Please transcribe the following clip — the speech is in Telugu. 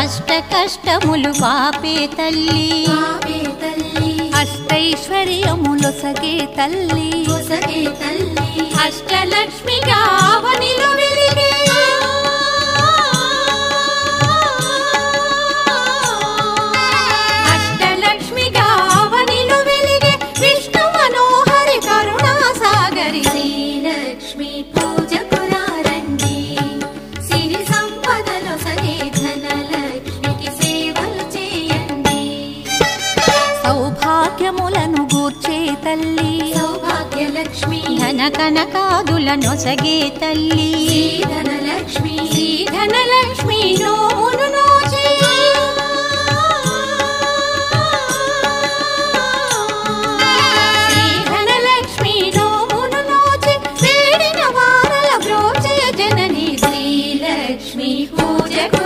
అష్ట కష్టములు పాపే తల్లి అష్టైశ్వర్యములొసగే తల్లి అష్టలక్ష్మిగా అవనిలో వెలిగే అష్టలక్ష్మిగా అవనిలో వెలిగే విష్ణు మనోహరి కరుణా సాగరి శ్రీలక్ష్మి పూజకు రండి సిరి సంపదలొసగే ధనలక్ష్మికి సేవలు చేయండి సౌభాగ్యములను గూర్చే తల్లి సౌభాగ్యలక్ష్మి ధన కనకాదులనొసగే తల్లి ధనలక్ష్మి నోమును నోచే ధనలక్ష్మి నోమును నోచే వేడిన వారల బ్రోచే జనని శ్రీలక్ష్మి పూజకు